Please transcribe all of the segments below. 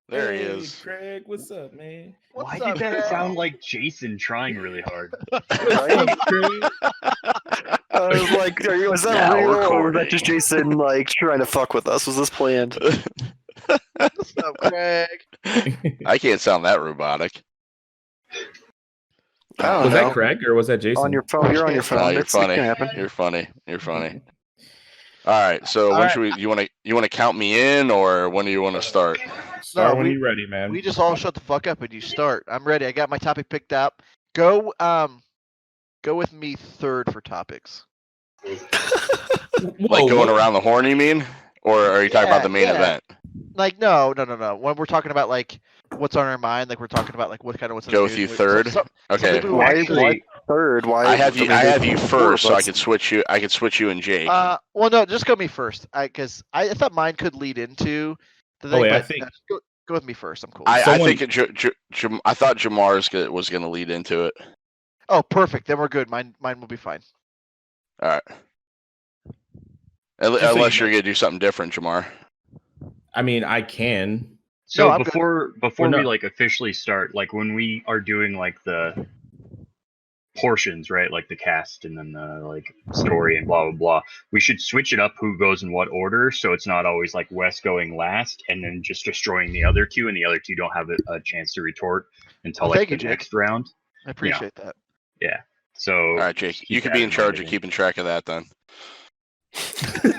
There he Hey, is. Craig, what's up, man? Why did that sound like Jason trying really hard? Right? I was like, was that Now real, or was that recording. just Jason like trying to fuck with us? Was this planned? What's up, Craig? I can't sound that robotic. I don't Was know. that Craig or was that Jason? On your phone, you're on your phone. No, you're It's- it funny. can happen. You're funny. You're funny. All right. So All when right. should we? You want to count me in, or when do you want to start? Start No, when we- you're ready, man. We just all shut the fuck up and you start. I'm ready. I got my topic picked up. Go with me third for topics. Like going around the horn, you mean? Or are you talking about the main Yeah. event? Like no. When we're talking about like what's on our mind, like we're talking about like what kind of what's in Go the with news, you we- third? so- Okay. people- Why Actually, third? Why? I have you. I have you first, so I Let's- could switch you. I could switch you and Jake. well, no, just go me first. Because I thought mine could lead into the thing. wait, I but think- go with me first. I'm cool. I someone- think I thought Jamar's was going to lead into it. Oh, perfect. Then we're good. Mine will be fine. All right. so Unless you you're going to do something different, Jamar. I mean, I can. So No, I'm good. before We're we not- like officially start, like when we are doing like the portions, right? Like the cast and then the like story and blah blah blah. We should switch it up who goes in what order, so it's not always like Wes going last and then just destroying the other two, and the other two don't have a chance to retort until Well, like thank you, the Jake. next round. I appreciate that. Yeah. So All right, Jake. You keep could that be in mind charge of again. keeping track of that then.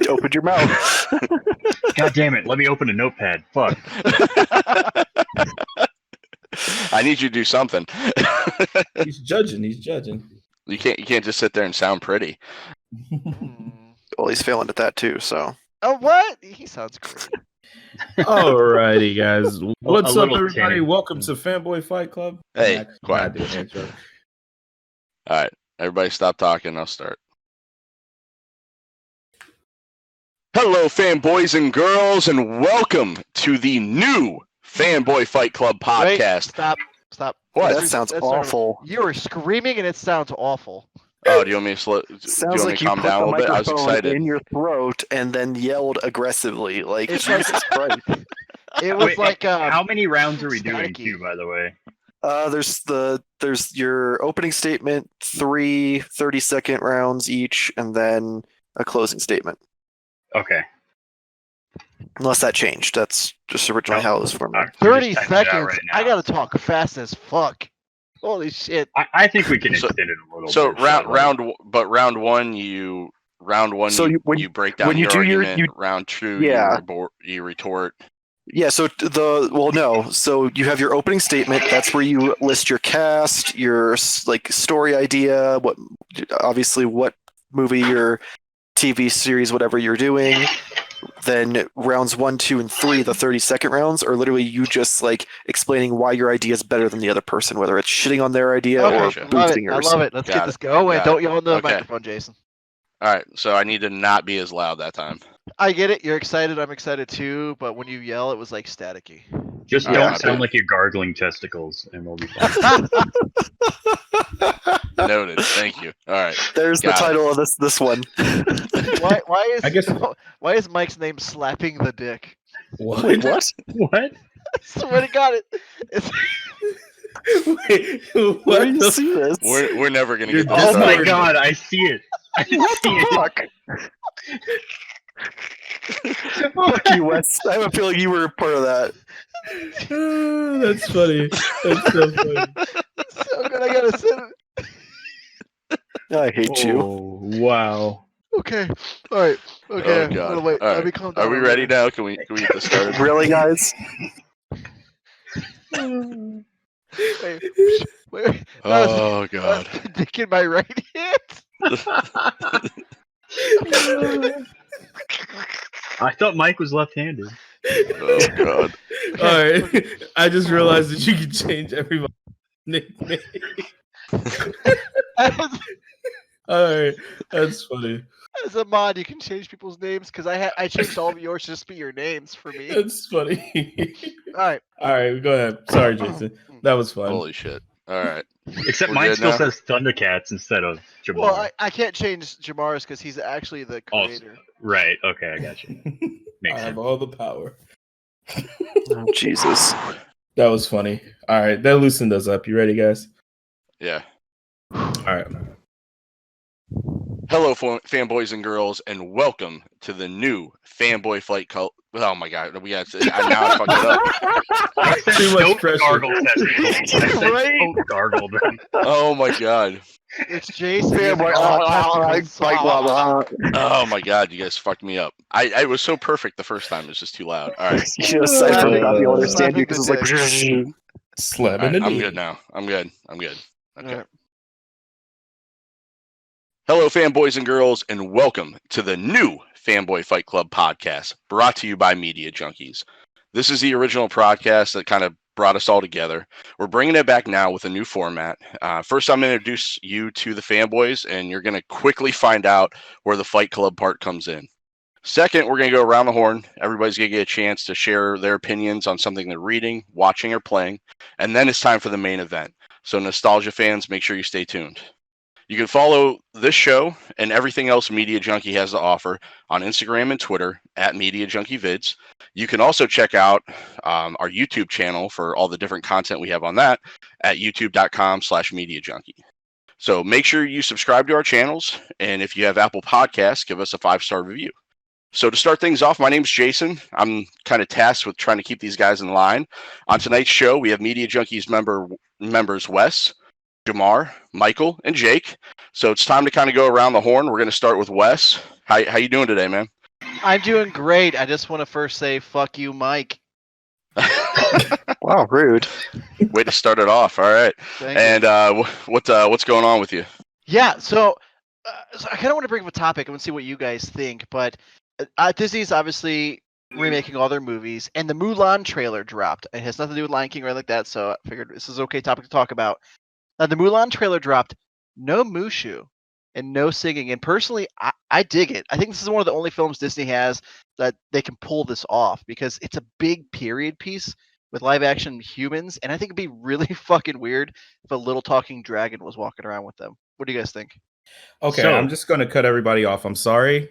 Open your mouth. God damn it! Let me open a notepad. Fuck. I need you to do something. He's judging. He's judging. You can't just sit there and sound pretty. Hmm. Well, he's failing at that too. So Oh, what? He sounds great. Alrighty, guys. What's up, little everybody? tinny. Welcome to Fanboy Fight Club. Hey, I'm actually quiet. not doing an intro. All right, everybody, stop talking. I'll start. Hello, fanboys and girls, and welcome to the new Fanboy Fight Club Wait, podcast. stop. What? that sounds That's sort of- awful. You are screaming and it sounds awful. Oh, do you want me to do you Sounds want me like to you calm put down a the little bit? I was microphone excited. in your throat and then yelled aggressively. Like It's like- Jesus Christ. It was Wait, like how many rounds are we doing staticky. too, by the way? There's your opening statement, 3 30-second rounds each, and then a closing statement. Okay. Unless that changed. That's just originally how it was formatted. 30 I'm just typing it out seconds. right I now. gotta talk fast as fuck. Holy shit. I think we can So- extend it a little So bit. round one, you So you break down when you your do your- argument. Round two, Yeah. you retort. Yeah, so so you have your opening statement. That's where you list your cast, your like story idea, what movie or TV series, whatever you're doing. Then rounds 1, 2, and 3, the 30-second rounds, are literally you just like explaining why your idea is better than the other person, whether it's shitting on their idea Okay, or Gotcha. love boosting it. I yours. love it. Let's Got get it. this going. Got Don't it. yell in the Okay. microphone, Jason. All right, so I need to not be as loud that time. I get it. You're excited. I'm excited too. But when you yell, it was like staticky. Just Yeah, don't I sound bet. like you're gargling testicles, and we'll be fine. Noted. Thank you. All right. There's the Got it. title of this one. why is I guess- why is Mike's name slapping the dick? What? Wait, what? What? I swear to God, it's Wait, Where what do you the see this? We're never gonna You're get this Oh my started. god, I see it. I see it. Fuck. Fuck you, Wes. I have a feeling you were part of that. That's funny. That's so funny. so good. I gotta sit. I hate you. Oh, wow. Okay. All right. Okay. Oh I'm god. gonna wait. All Let right. me calm down. Are we a ready minute. now? Can we get this started? Really, guys? Wait. Wait. Oh god. The dick in my right hand. I thought Mike was left-handed. Oh god. All right. I just realized that you can change everybody's nickname. All right. That's funny. As a mod, you can change people's names because I changed all of yours to just be your names for me. That's funny. All right. All right. Go ahead. Sorry, Jason. That was fun. Holy shit. All right. Except We're mine good still now? says Thundercats instead of Jamar. Well, I can't change Jamar's because he's actually the Oh, creator. Right. Okay, I got you. I Makes have sense. all the power. Oh, Jesus. That was funny. All right, that loosened us up. You ready, guys? Yeah. All right. Hello, fanboys and girls, and welcome to the new Fanboy Flight Club. Oh my God, we got now I fucked it up. I said Too much don't pressure. gargle testicles. I said Right? don't gargle them. Oh my God. It's Jason. Fanboy, Oh my God, you guys fucked me up. I was so perfect the first time. It's just too loud. All right. You know, Cypher may not be able to understand you because it's like. Slap All in right, the I'm knee. good now. I'm good. Okay. Alright. Hello, fanboys and girls, and welcome to the new Fanboy Fight Club podcast, brought to you by Media Junkies. This is the original podcast that kind of brought us all together. We're bringing it back now with a new format. First, I'm going to introduce you to the fanboys, and you're going to quickly find out where the Fight Club part comes in. Second, we're going to go around the horn. Everybody's going to get a chance to share their opinions on something they're reading, watching, or playing. And then it's time for the main event. So, nostalgia fans, make sure you stay tuned. You can follow this show and everything else Media Junkie has to offer on Instagram and Twitter at Media Junkie Vids. You can also check out our YouTube channel for all the different content we have on that at youtube.com/Media Junkie. So make sure you subscribe to our channels, and if you have Apple Podcasts, give us a 5-star review. So to start things off, my name's Jason. I'm kind of tasked with trying to keep these guys in line. On tonight's show, we have Media Junkies members Wes, Jarmar, Michael, and Jake. So it's time to kind of go around the horn. We're going to start with Wes. How you doing today, man? I'm doing great. I just want to first say, fuck you, Mike. Wow, rude. Way to start it off. All right. Thank And you. what's going on with you? Yeah, so I kind of want to bring up a topic. I want to see what you guys think. But Disney's obviously remaking all their movies, and the Mulan trailer dropped. It has nothing to do with Lion King or anything like that, so I figured this is an okay topic to talk about. Now, the Mulan trailer dropped. No Mushu and no singing. And personally, I dig it. I think this is one of the only films Disney has that they can pull this off because it's a big period piece with live action humans. And I think it'd be really fucking weird if a little talking dragon was walking around with them. What do you guys think? Okay, So- I'm just going to cut everybody off. I'm sorry,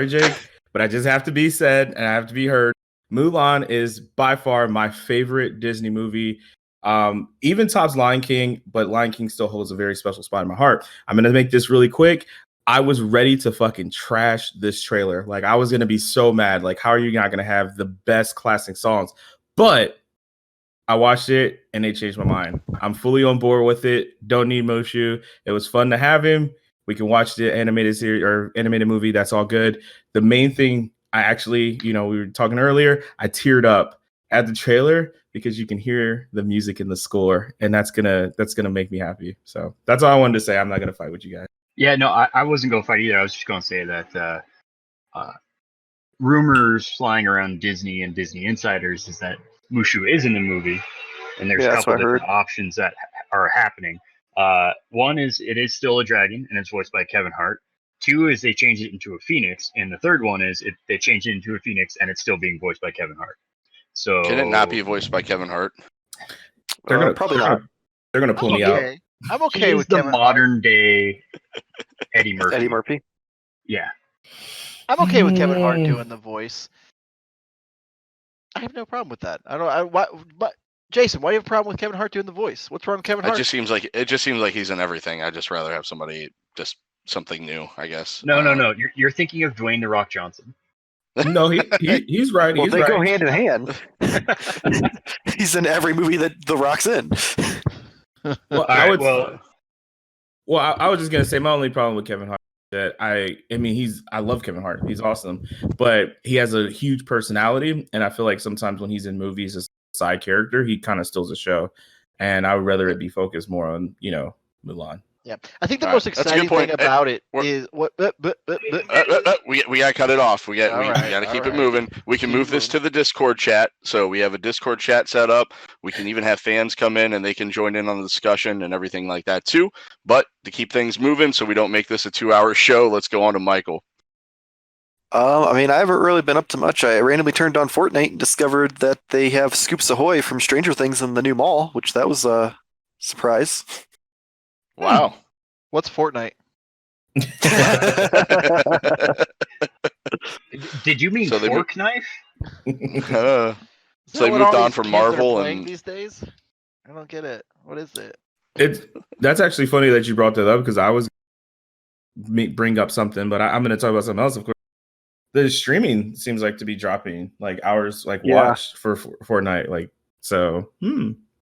Jake, but I just have to be said and I have to be heard. Mulan is by far my favorite Disney movie. Even tops Lion King, but Lion King still holds a very special spot in my heart. I'm going to make this really quick. I was ready to fucking trash this trailer. Like, I was going to be so mad. Like, how are you not going to have the best classic songs? But I watched it and it changed my mind. I'm fully on board with it. Don't need Mushu. It was fun to have him. We can watch the animated series or animated movie. That's all good. The main thing, I actually, we were talking earlier, I teared up at the trailer because you can hear the music in the score, and that's gonna make me happy. So that's all I wanted to say. I'm not gonna fight with you guys. Yeah, no, I wasn't going to fight either. I was just going to say that rumors flying around Disney and Disney insiders is that Mushu is in the movie, and there's Yeah, a that's couple what I heard. different options that are happening. One is it is still a dragon, and it's voiced by Kevin Hart. Two is they changed it into a phoenix, and the third one is they changed it into a phoenix, and it's still being voiced by Kevin Hart. So Can it not be voiced by Kevin Hart? They're gonna Probably not. They're gonna pull me out. I'm okay He's with the Kevin modern day Eddie Murphy. Eddie Murphy. Yeah. I'm okay with Kevin Hart doing the voice. I have no problem with that. But Jason, why do you have a problem with Kevin Hart doing the voice? What's wrong with Kevin It Hart? just seems like he's in everything. I'd just rather have somebody just something new, I guess. No. You're thinking of Dwayne the Rock Johnson. No, he's right. Well, he's they right. go hand in hand. He's in every movie that The Rock's in. Well, I was just gonna say my only problem with Kevin Hart is that I love Kevin Hart. He's awesome, but he has a huge personality, and I feel like sometimes when he's in movies as a side character, he kind of steals the show. And I would rather it be focused more on Mulan. Yeah, I think the All most right, that's a exciting good point. thing about it we're- is what. We gotta cut it off. We got to keep it right. moving. We can Keep move this moving. to the Discord chat. So we have a Discord chat set up. We can even have fans come in and they can join in on the discussion and everything like that too. But to keep things moving, so we don't make this a 2-hour show, let's go on to Michael. I haven't really been up to much. I randomly turned on Fortnite and discovered that they have Scoops Ahoy from Stranger Things in the new mall, which that was a surprise. Wow. What's Fortnite? Did you mean So they fork knife? Uh, Is So that they what moved all on these from kids Marvel are playing and these days? I don't get it. What is it? That's actually funny that you brought that up because I was bring up something, but I'm going to talk about something else. Of course, the streaming seems like to be dropping like hours, like Yeah. watched for Fortnite. Like, so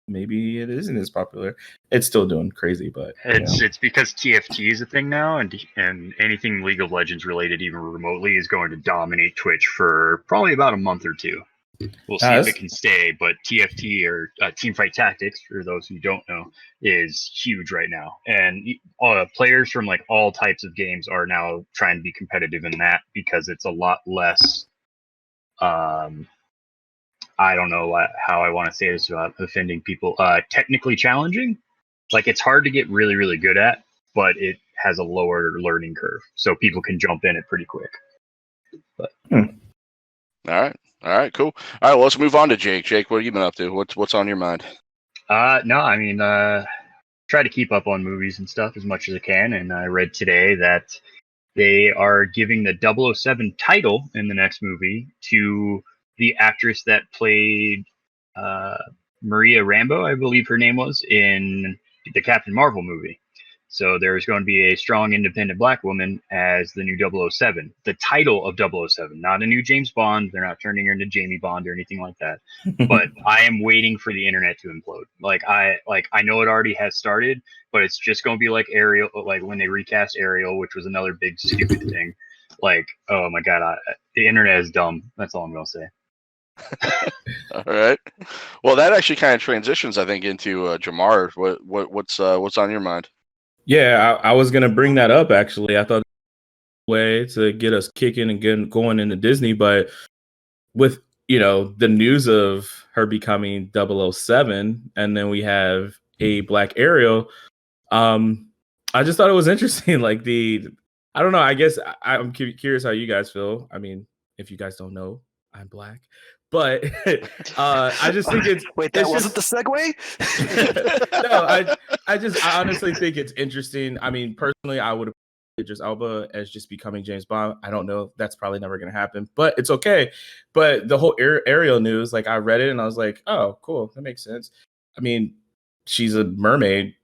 maybe it isn't as popular. It's still doing crazy, but It's because TFT is a thing now, and anything League of Legends related, even remotely, is going to dominate Twitch for probably about a month or two. We'll see if it can stay, but TFT or Teamfight Tactics, for those who don't know, is huge right now, and players from like all types of games are now trying to be competitive in that because it's a lot less. I don't know how I want to say this without offending people. Technically challenging, like it's hard to get really, really good at, but it has a lower learning curve, so people can jump in it pretty quick. But all right, cool. All right, well, let's move on to Jake. Jake, what have you been up to? What's on your mind? no, I mean, try to keep up on movies and stuff as much as I can, and I read today that they are giving the 007 title in the next movie to the actress that played Maria Rambo, I believe her name was, in the Captain Marvel movie. So there's going to be a strong independent black woman as the new 007. The title of 007, not a new James Bond. They're not turning her into Jamie Bond or anything like that. But I am waiting for the internet to implode. I know it already has started, but it's just going to be like Ariel, like when they recast Ariel, which was another big stupid thing. Like, oh my god, the internet is dumb. That's all I'm going to say. All right. Well, that actually kind of transitions, I think, into Jarmar. What's on your mind? Yeah, I was gonna bring that up actually. I thought way to get us kicking and getting going into Disney, but with the news of her becoming 007, and then we have a black Ariel. I just thought it was interesting. Like I don't know. I guess I'm curious how you guys feel. I mean, if you guys don't know, I'm black, but I just think Wait, that wasn't the segue? No, I honestly think it's interesting. I mean, personally, I would have Idris Elba as just becoming James Bond. I don't know. That's probably never going to happen, but it's okay. But the whole Ariel news, like I read it and I was like, oh, cool. That makes sense. I mean, she's a mermaid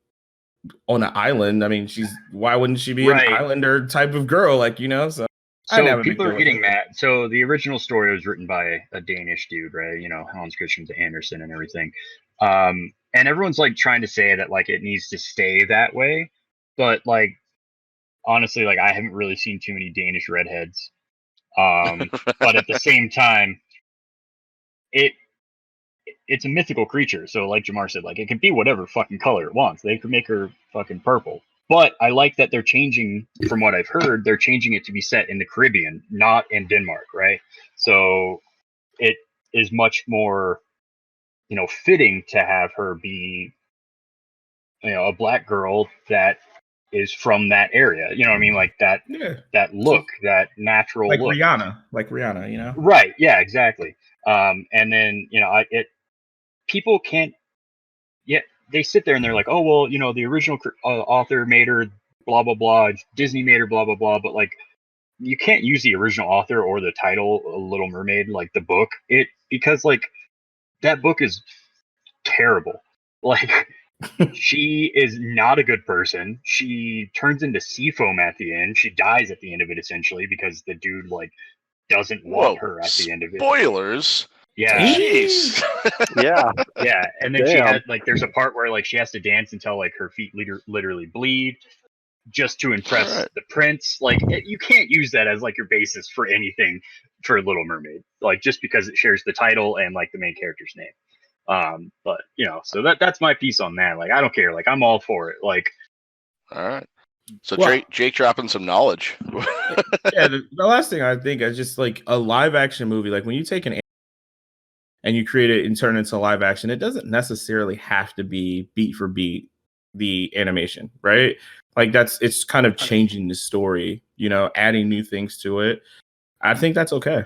on an island. I mean, why wouldn't she be an Right. islander type of girl? Like, so. So people are getting mad. So the original story was written by a Danish dude, right? Hans Christian Andersen and everything. And everyone's like trying to say that like it needs to stay that way, but like honestly, like I haven't really seen too many Danish redheads. But at the same time, it's a mythical creature. So like Jamar said, like it can be whatever fucking color it wants. They could make her fucking purple. But I like that they're changing, from what I've heard, they're changing it to be set in the Caribbean, not in Denmark, right? So it is much more, fitting to have her be, a black girl that is from that area. You know what I mean? Like that, that look, that natural like look. Like Rihanna, Right? Yeah, exactly. And then people can't. Yeah, they sit there and they're like, oh well, the original author made her blah blah blah, Disney made her blah blah blah, but like you can't use the original author or the title Little Mermaid, like the book, because like that book is terrible. Like she is not a good person. She turns into sea foam at the end. She dies at the end of it essentially because the dude like doesn't want her at the end of it. Spoilers. Yeah. Jeez. Yeah. And then she had like there's a part where like she has to dance until like her feet literally bleed just to impress the prince. Like you can't use that as like your basis for anything for Little Mermaid, like just because it shares the title and like the main character's name. But so that's my piece on that. Like I don't care. Like I'm all for it. Like all right. So Jake dropping some knowledge. Yeah, the last thing I think is just like a live action movie. Like when you take an and you create it and turn it into live action, it doesn't necessarily have to be beat for beat the animation, right? Like it's kind of changing the story, adding new things to it. I think that's okay.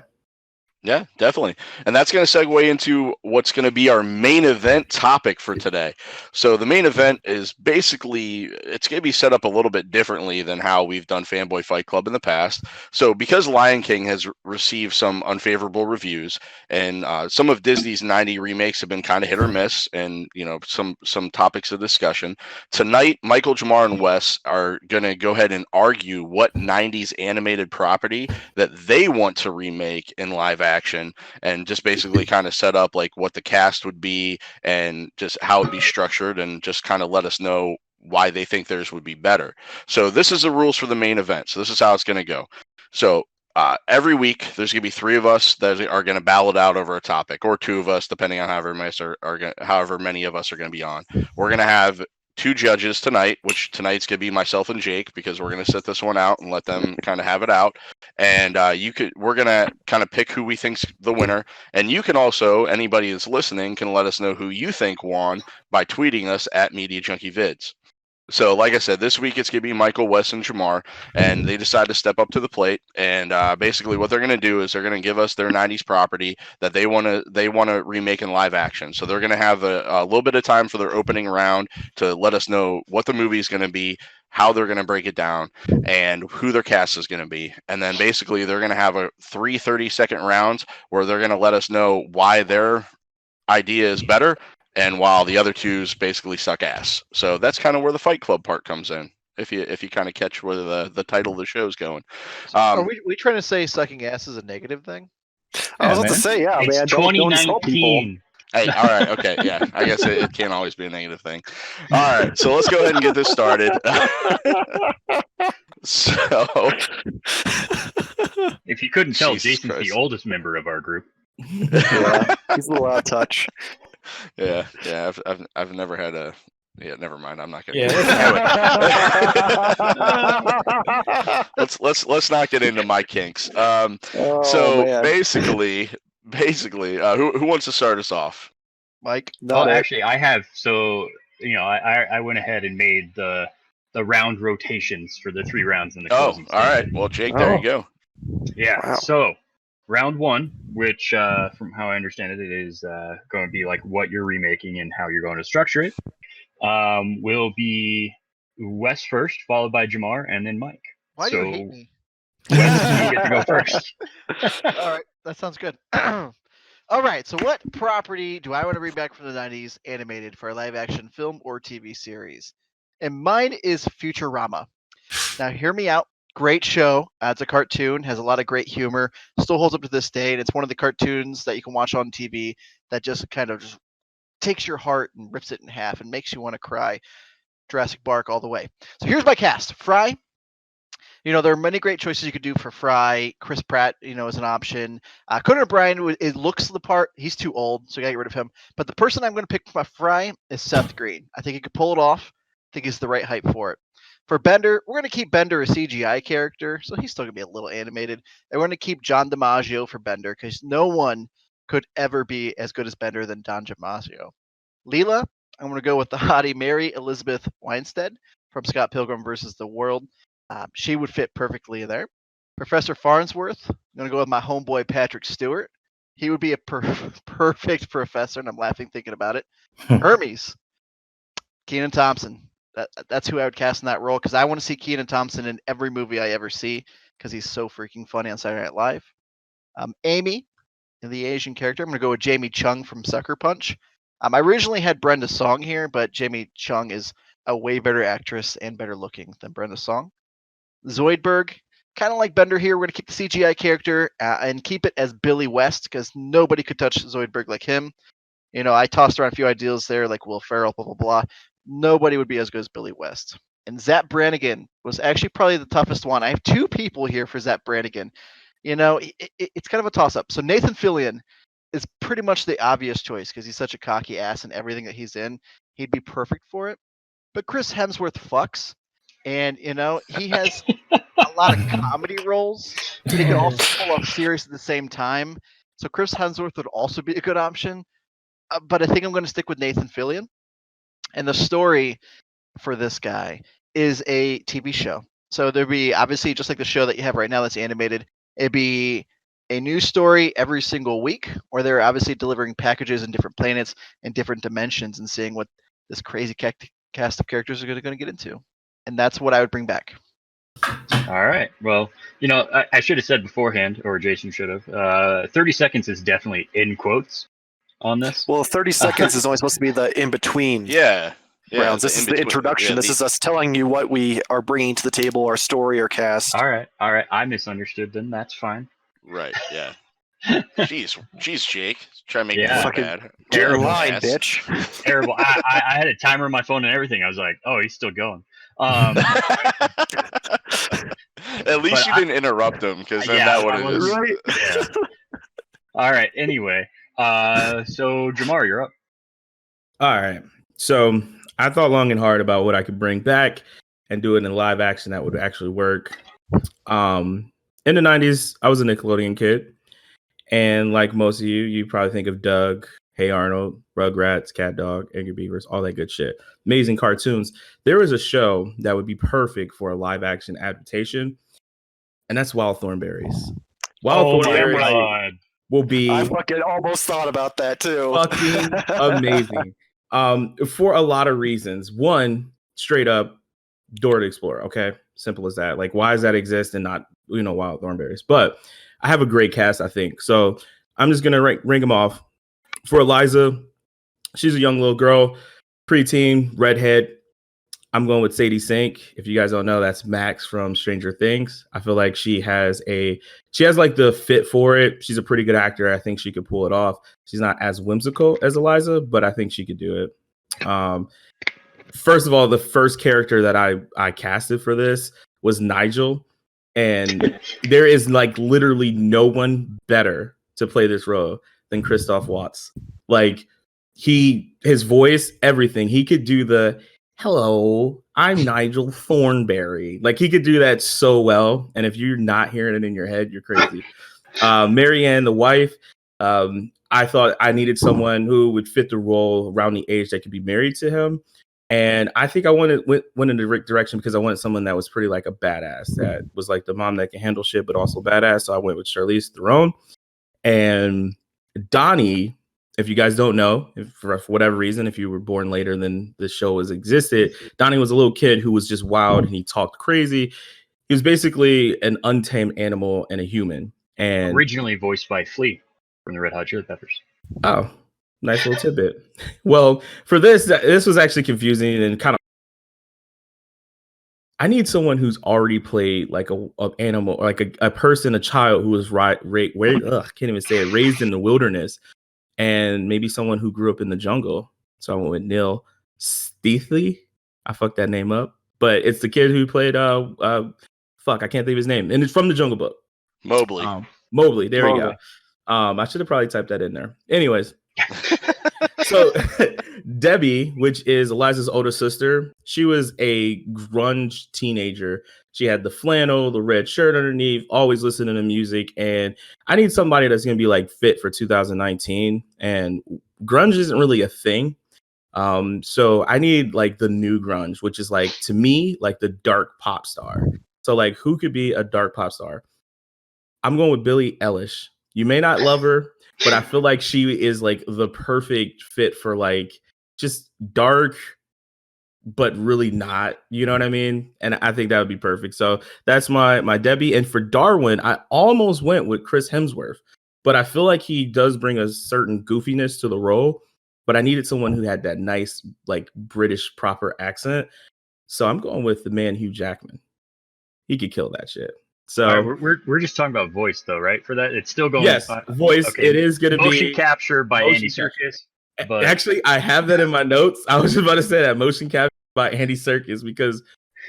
Yeah, definitely. And that's going to segue into what's going to be our main event topic for today. So the main event is basically, it's going to be set up a little bit differently than how we've done Fanboy Fight Club in the past. So because Lion King has received some unfavorable reviews, and some of Disney's 90 remakes have been kind of hit or miss, and some topics of discussion, tonight Michael, Jamar, and Wes are going to go ahead and argue what 90s animated property that they want to remake in live action, and just basically kind of set up like what the cast would be and just how it'd be structured, and just kind of let us know why they think theirs would be better. So this is the rules for the main event. So this is how it's going to go. So every week there's going to be 3 of us that are going to battle it out over a topic, or 2 of us, depending on however many of us are going to be on. We're going to have 2 judges tonight, which tonight's going to be myself and Jake, because we're going to sit this one out and let them kind of have it out. And we're going to kind of pick who we think's the winner. And you can also, anybody that's listening, can let us know who you think won by tweeting us at Media Junkie Vids. So, like I said, this week it's going to be Michael, Wes, and Jamar, and they decide to step up to the plate. And basically, what they're going to do is they're going to give us their 90s property that they want to remake in live action. So they're going to have a little bit of time for their opening round to let us know what the movie is going to be, how they're going to break it down, and who their cast is going to be. And then basically, they're going to have 3 30-second rounds where they're going to let us know why their idea is better, and while the other 2's basically suck ass. So that's kind of where the Fight Club part comes in, if you kind of catch where the title of the show is going. Are we trying to say sucking ass is a negative thing? I was about man. to say, yeah, It's man. Don't insult people. 2019. Hey, all right, okay, yeah. I guess it can't always be a negative thing. All right, so let's go ahead and get this started. So, If you couldn't tell, Jesus Jason's Christ. the oldest member of our group. Yeah, he's a little out of touch. yeah. I've never had a. Yeah, never mind. I'm not gonna. Yeah. Anyway. Let's not get into my kinks. Oh, So man. basically, who wants to start us off? Mike? Not it. Actually, I have. So I went ahead and made the round rotations for the 3 rounds in the Oh, closing. all right. Well, Jake, there you go. Yeah. Wow. So round 1, which from how I understand it, it is going to be like what you're remaking and how you're going to structure it. Will be Wes first, followed by Jamar, and then Mike. Why do you hate me? Wes, you get to go first. All right, that sounds good. All right, so what property do I want to bring back from the 90s animated for a live action film or TV series? And mine is Futurama. Now, hear me out. Great show. It's a cartoon, has a lot of great humor, still holds up to this day, and it's one of the cartoons that you can watch on TV that just kind of just takes your heart and rips it in half and makes you want to cry. Jurassic Park all the way. So here's my cast. Fry. There are many great choices you could do for Fry. Chris Pratt, is an option. Conan O'Brien, it looks the part. He's too old, so you gotta get rid of him. But the person I'm going to pick for my Fry is Seth Green. I think he could pull it off. I think he's the right height for it. For Bender, we're going to keep Bender a CGI character, so he's still going to be a little animated. And we're going to keep John DiMaggio for Bender, because no one could ever be as good as Bender than Don DiMaggio. Leela, I'm going to go with the hottie Mary Elizabeth Winstead from Scott Pilgrim vs. the World. She would fit perfectly there. Professor Farnsworth, I'm going to go with my homeboy Patrick Stewart. He would be a perfect professor, and I'm laughing thinking about it. Hermes, Kenan Thompson. That's who I would cast in that role, because I want to see Kenan Thompson in every movie I ever see, because he's so freaking funny on Saturday Night Live. Amy, the Asian character, I'm going to go with Jamie Chung from Sucker Punch. I originally had Brenda Song here, but Jamie Chung is a way better actress and better looking than Brenda Song. Zoidberg, kind of like Bender here, we're going to keep the CGI character and keep it as Billy West, because nobody could touch Zoidberg like him. I tossed around a few ideas there, like Will Ferrell, blah, blah, blah. Nobody would be as good as Billy West. And Zap Brannigan was actually probably the toughest one. I have 2 people here for Zap Brannigan. It's kind of a toss-up. So Nathan Fillion is pretty much the obvious choice, because he's such a cocky ass in everything that he's in. He'd be perfect for it. But Chris Hemsworth fucks. And, he has a lot of comedy roles, but he can also pull off serious at the same time. So Chris Hemsworth would also be a good option. But I think I'm going to stick with Nathan Fillion. And the story for this guy is a TV show. So there'd be, obviously, just like the show that you have right now that's animated, it'd be a new story every single week, or they're obviously delivering packages in different planets and different dimensions and seeing what this crazy cast of characters are going to get into. And that's what I would bring back. All right. Well, I should have said beforehand, or Jason should have. 30 seconds is definitely in quotes on this. Well, 30 seconds is only supposed to be the in between Yeah. rounds. This is the introduction. This is us telling you what we are bringing to the table, our story or cast. All right. I misunderstood. Then that's fine. Right. Yeah. Jeez, Jake. Try to make me Yeah. look Fucking bad. Get in Terrible. line, Ass. bitch. Terrible. I had a timer on my phone and everything. I was like, oh, he's still going. At least But you didn't interrupt him, because then Yeah, that would I have. was- Right? Yeah. All right. Anyway, so Jarmar, you're up. All right. So I thought long and hard about what I could bring back and do it in live action that would actually work. In the 90s, I was a Nickelodeon kid. And like most of you, you probably think of Doug, Hey Arnold, Rugrats, Cat Dog, Angry Beavers, all that good shit. Amazing cartoons. There is a show that would be perfect for a live action adaptation, and that's Wild Thornberries. Wild Thornberries God. will be I fucking almost thought about that too. fucking amazing. For a lot of reasons. One, straight up, Dora the Explorer. Okay, simple as that. Like, why does that exist and not Wild Thornberries? But I have a great cast, I think. So I'm just gonna ring them off. For Eliza, she's a young little girl, preteen, redhead. I'm going with Sadie Sink. If you guys don't know, that's Max from Stranger Things. I feel like she has like the fit for it. She's a pretty good actor. I think she could pull it off. She's not as whimsical as Eliza, but I think she could do it. First of all, the first character that I casted for this was Nigel, and there is like literally no one better to play this role than Christoph Waltz. Like his voice, everything. He could do the "Hello, I'm Nigel Thornberry." Like he could do that so well. And if you're not hearing it in your head, you're crazy. Marianne, the wife. I thought I needed someone who would fit the role around the age that could be married to him. And I think I went in the right direction because I wanted someone that was pretty like a badass, that was like the mom that can handle shit, but also badass. So I went with Charlize Theron. And Donnie, if you guys don't know, if for whatever reason, if you were born later than the show has existed, Donnie was a little kid who was just wild and he talked crazy. He was basically an untamed animal and a human. And Originally voiced by Flea from the Red Hot Chili Peppers. oh, nice little tidbit. Well, for this was actually confusing and kind of. I need someone who's already played like a animal, or like a person, a child who was can't even say it, raised in the wilderness, and maybe someone who grew up in the jungle. So I went with Neil Steathley. I fucked that name up, but it's the kid who played I can't think of his name, and it's from the Jungle Book. Mobley. Mobley. There we go. I should have probably typed that in there. Anyways. So Debbie, which is Eliza's older sister, she was a grunge teenager. She had the flannel, the red shirt underneath, always listening to music. And I need somebody that's going to be like fit for 2019. And grunge isn't really a thing. So I need like the new grunge, which is like, to me, like the dark pop star. So like, who could be a dark pop star? I'm going with Billie Eilish. You may not love her, but I feel like she is like the perfect fit for like just dark, but really not. You know what I mean? And I think that would be perfect. So that's my Debbie. And for Darwin, I almost went with Chris Hemsworth, but I feel like he does bring a certain goofiness to the role. But I needed someone who had that nice, like British proper accent. So I'm going with the man Hugh Jackman. He could kill that shit. So right, we're just talking about voice though, right? For that, it's still going. Yes, voice. Okay. It is going to be motion capture by Andy Serkis. But actually, I have that in my notes. I was just about to say that motion capture by Andy Serkis because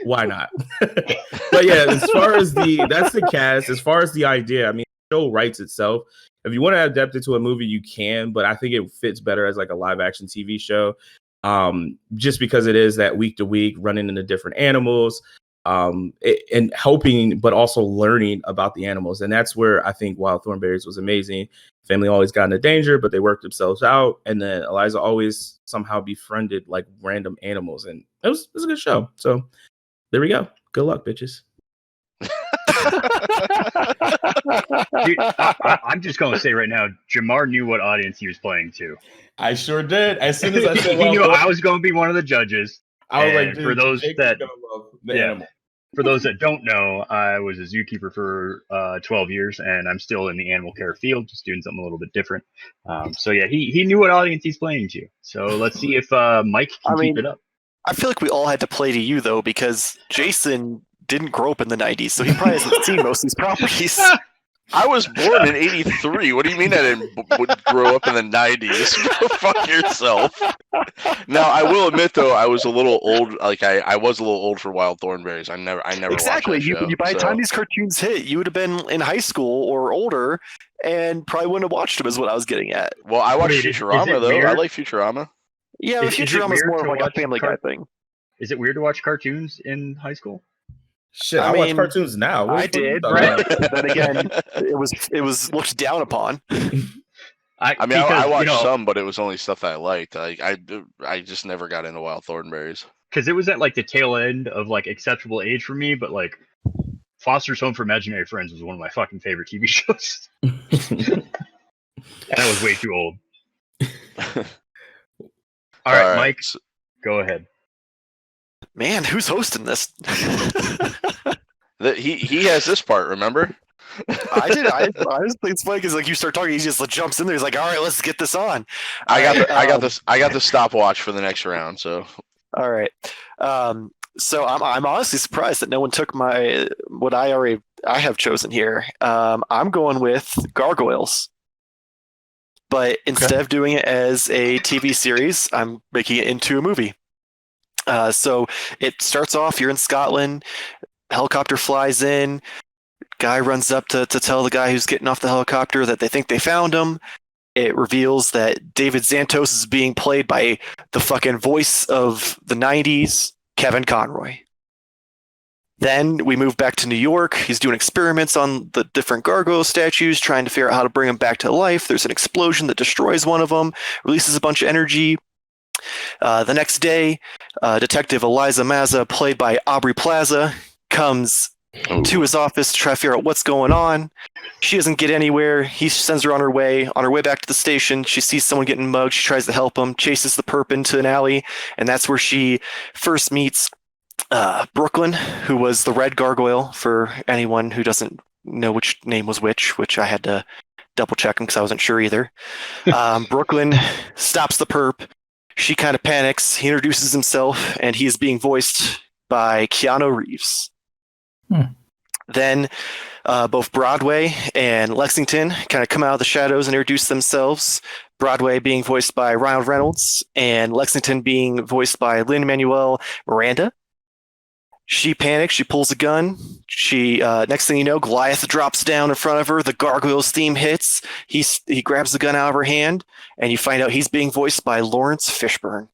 why not? But yeah, as far as that's the cast. As far as the idea, I mean, the show writes itself. If you want to adapt it to a movie, you can, but I think it fits better as like a live action TV show. Just because it is that week to week running into different animals. And helping, but also learning about the animals. And that's where I think Wild Thornberries was amazing. Family always got into danger, but they worked themselves out. And then Eliza always somehow befriended like random animals. And it was a good show. So there we go. Good luck, bitches. Dude, I'm just going to say right now, Jarmar knew what audience he was playing to. I sure did. As soon as I said, he knew I was going to be one of the judges. I was like, And dude, for those Jake's that gonna love the animal. For those that don't know, I was a zookeeper for 12 years, and I'm still in the animal care field, just doing something a little bit different. So yeah, he knew what audience he's playing to. So let's see if Mike can keep it up. I feel like we all had to play to you though, because Jason didn't grow up in the 90s, so he probably hasn't seen most of these properties. I was born in '83. What do you mean I would grow up in the '90s? Fuck yourself. Now I will admit though, I was a little old. Like I was a little old for Wild Thornberrys. I never Exactly. watched that show, By the time these cartoons hit, you would have been in high school or older, and probably wouldn't have watched them. Is what I was getting at. Well, I watched Wait, Futurama though. weird? I like Futurama. Yeah, but Futurama is more of like a watch Family Guy thing. Is it weird to watch cartoons in high school? Shit, I I watch mean, cartoons now. What I the fuck are you did, talking right? about? Then again, it was looked down upon. I mean, I watched some, but it was only stuff that I liked. I just never got into Wild Thornberrys. Because it was at like the tail end of like acceptable age for me, but like Foster's Home for Imaginary Friends was one of my fucking favorite TV shows. And I was way too old. All right, Mike, go ahead. Man, who's hosting this? He has this part, remember? I did. I just think it's funny because like you start talking, he just jumps in there. He's like, "All right, let's get this on." I got the stopwatch for the next round. So all right. So I'm honestly surprised that no one took what I have chosen here. I'm going with Gargoyles, but instead of doing it as a TV series, I'm making it into a movie. So it starts off. You're in Scotland. Helicopter flies in. Guy runs up to tell the guy who's getting off the helicopter that they think they found him. It reveals that David Xantos is being played by the fucking voice of the 90s, Kevin Conroy. Then we move back to New York. He's doing experiments on the different gargoyle statues, trying to figure out how to bring them back to life. There's an explosion that destroys one of them, releases a bunch of energy. The next day, Detective Eliza Mazza, played by Aubrey Plaza, comes to his office to try to figure out what's going on. She doesn't get anywhere. He sends her on her way. On her way back to the station, she sees someone getting mugged. She tries to help him, chases the perp into an alley, and that's where she first meets Brooklyn, who was the red gargoyle, for anyone who doesn't know which name was which I had to double check because I wasn't sure either. Brooklyn stops the perp. She kind of panics. He introduces himself, and he is being voiced by Keanu Reeves. Then both Broadway and Lexington kind of come out of the shadows and introduce themselves. Broadway being voiced by Ryan Reynolds, and Lexington being voiced by Lin-Manuel Miranda. She panics. She pulls a gun. She next thing you know, Goliath drops down in front of her. The Gargoyles theme hits. He grabs the gun out of her hand, and you find out he's being voiced by Lawrence Fishburne.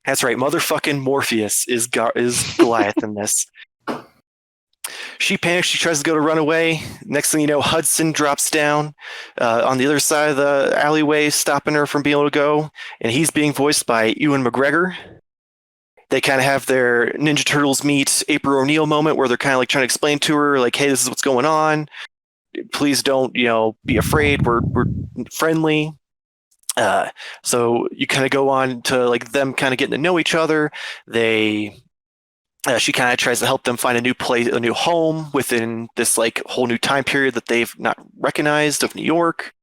That's right, motherfucking Morpheus is Goliath in this. She panics. She tries to go to run away. Next thing you know, Hudson drops down on the other side of the alleyway, stopping her from being able to go. And he's being voiced by Ewan McGregor. They kind of have their Ninja Turtles meet April O'Neil moment where they're kind of like trying to explain to her, like, hey, this is what's going on. Please don't, be afraid. We're friendly. So you kind of go on to like them kind of getting to know each other. She kind of tries to help them find a new place, a new home within this like whole new time period that they've not recognized of New York.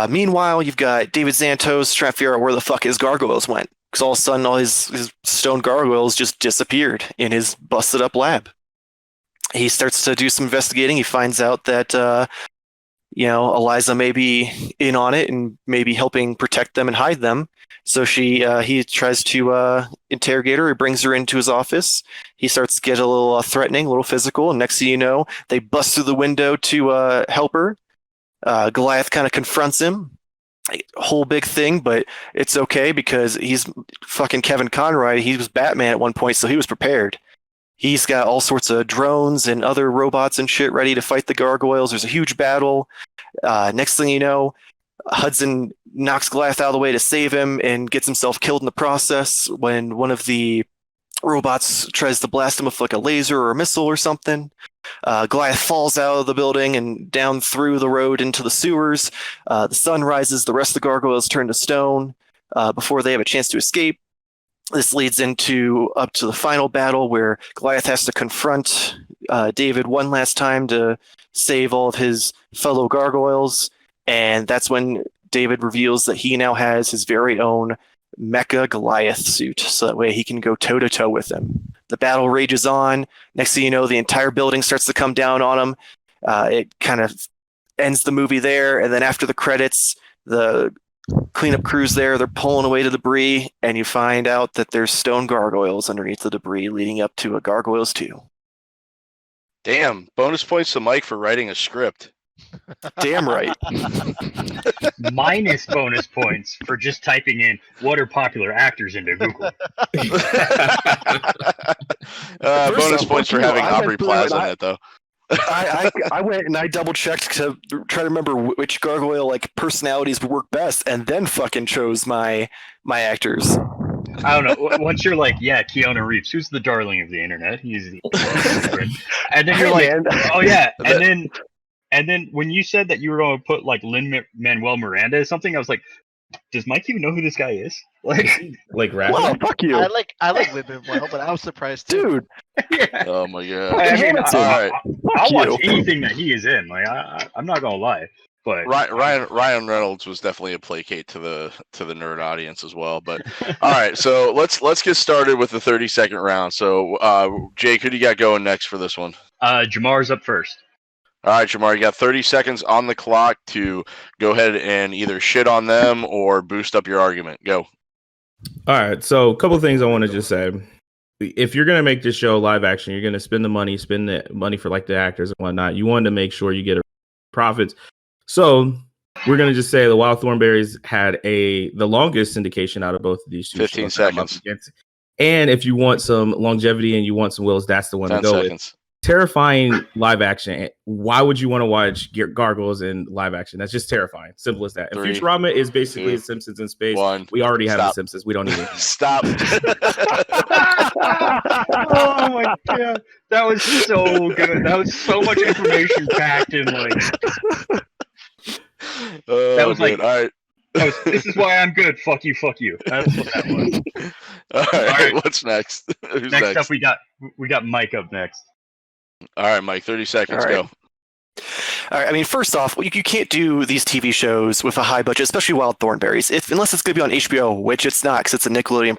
Meanwhile, you've got David Xantos trying to figure out where the fuck his gargoyles went. Because all of a sudden, all his stone gargoyles just disappeared in his busted up lab. He starts to do some investigating. He finds out that, Eliza may be in on it and maybe helping protect them and hide them. So he tries to interrogate her. He brings her into his office. He starts to get a little threatening, a little physical. And next thing you know, they bust through the window to help her. Goliath kind of confronts him. Whole big thing, but it's okay because he's fucking Kevin Conroy. He was Batman at one point, so he was prepared. He's got all sorts of drones and other robots and shit ready to fight the gargoyles. There's a huge battle. Next thing you know, Hudson knocks Goliath out of the way to save him and gets himself killed in the process when one of the robots tries to blast him with like a laser or a missile or something. Goliath falls out of the building and down through the road into the sewers. The sun rises. The rest of the gargoyles turn to stone before they have a chance to escape. This leads up to the final battle where Goliath has to confront David one last time to save all of his fellow gargoyles. And that's when David reveals that he now has his very own Mecha Goliath suit, so that way he can go toe-to-toe with him. The battle rages on. Next thing you know, the entire building starts to come down on him. It kind of ends the movie there, and then after the credits, the cleanup crew's there. They're pulling away the debris, and you find out that there's stone gargoyles underneath the debris, leading up to a Gargoyles 2. Damn. Bonus points to Mike for writing a script. Damn right. Minus bonus points for just typing in what are popular actors into Google. Bonus points for having Aubrey Plaza in it, though. I went and I double checked to try to remember which gargoyle like personalities would work best, and then fucking chose my actors. I don't know. Once you're like, yeah, Keanu Reeves, who's the darling of the internet? He's the and then you're like, oh yeah, and then when you said that you were going to put like Lin-Manuel Miranda as something, I was like, does Mike even know who this guy is? Like rap. Well, fuck you. I like Lin-Manuel, but I was surprised too. Dude. Yeah. Oh my god. I mean, All right. I'll watch anything that he is in. Like, I'm not gonna lie, but Ryan Reynolds was definitely a placate to the nerd audience as well. But all right, so let's get started with the 30-second round. So Jake, who do you got going next for this one? Jarmar's up first. All right, Jarmar, you got 30 seconds on the clock to go ahead and either shit on them or boost up your argument. Go. All right, so a couple of things I want to just say. If you're going to make this show live action, you're going to spend the money for like the actors and whatnot. You want to make sure you get profits. So we're going to just say the Wild Thornberrys had the longest syndication out of both of these two 15 seconds. And if you want some longevity and you want some wills, that's the one 10 to go seconds. with. Terrifying live action. Why would you want to watch Gargoyles in live action? That's just terrifying. Simple as that. And 3, Futurama is basically 2, The Simpsons in space. 1. We already have Stop. The Simpsons. We don't need it. Stop. Oh my god, that was so good. That was so much information packed in like. That was like, all right. this is why I'm good. Fuck you. That's what that was. All right. All right. What's next? Who's Next up, we got Mike up next. All right, Mike. 30 seconds. All right. Go. All right, I mean, first off, you can't do these TV shows with a high budget, especially Wild Thornberrys, unless it's going to be on HBO, which it's not, because it's a Nickelodeon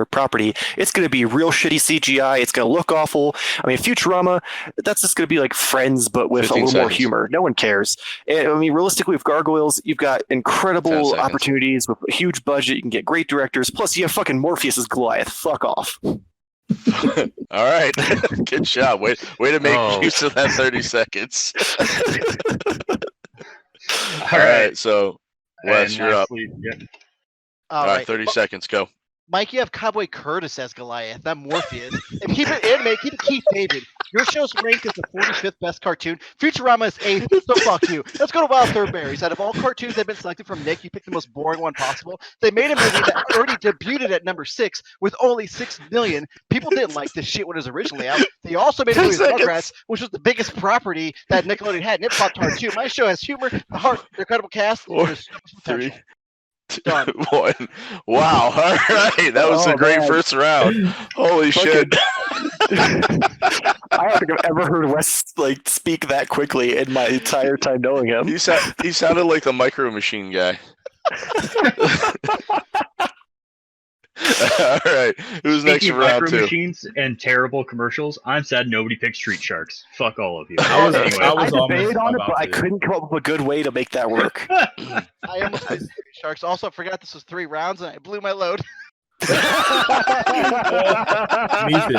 property. It's going to be real shitty CGI. It's going to look awful. I mean, Futurama, that's just going to be like Friends, but with a little more humor. No one cares. And, I mean, realistically, with Gargoyles, you've got incredible opportunities with a huge budget. You can get great directors. Plus, you have fucking Morpheus as Goliath. Fuck off. All right. Good job. Way to make use of that 30 seconds. All right. So, Wes, you're up. Yeah. All right. 30 seconds. Go. Mike, you have Cowboy Curtis as Goliath, not Morpheus. And keep it anime, keep it Keith David. Your show's ranked as the 45th best cartoon. Futurama is 8th, so fuck you. Let's go to Wild Thornberrys. Out of all cartoons that have been selected from Nick, you picked the most boring one possible. They made a movie that already debuted at number 6 with only 6 million. People didn't like this shit when it was originally out. They also made a movie with Rugrats, which was the biggest property that Nickelodeon had, and it popped hard too. My show has humor, the heart, the incredible cast, 4, 3, done. 1. Wow. All right. That was a great first round. Holy shit. I don't think I've ever heard Wes like speak that quickly in my entire time knowing him. He sounded like the Micro Machine guy. All right. Who's next for round Micro 2? Machines and terrible commercials. I'm sad nobody picked Street Sharks. Fuck all of you. I debated on it, but I couldn't come up with a good way to make that work. I almost played Street Sharks. Also, I forgot this was 3 rounds, and I blew my load. Me too.